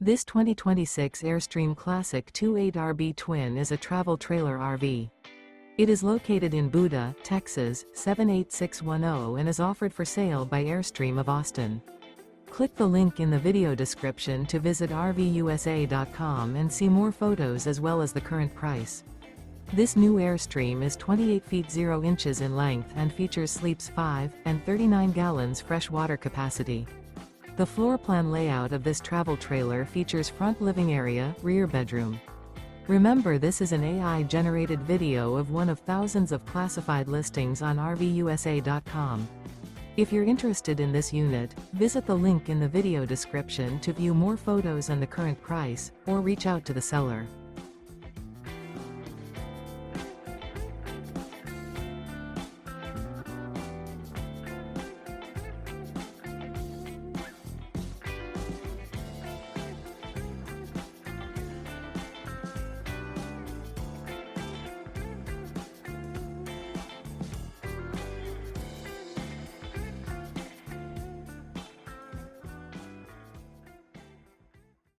This 2026 Airstream Classic 2.8RB Twin is a travel trailer RV. It is located in Buda, Texas, 78610 and is offered for sale by Airstream of Austin. Click the link in the video description to visit RVUSA.com and see more photos as well as the current price. This new Airstream is 28 feet 0 inches in length and features sleeps 5 and 39 gallons fresh water capacity. The floor plan layout of this travel trailer features front living area, rear bedroom. Remember, this is an AI-generated video of one of thousands of classified listings on RVUSA.com. If you're interested in this unit, visit the link in the video description to view more photos and the current price, or reach out to the seller.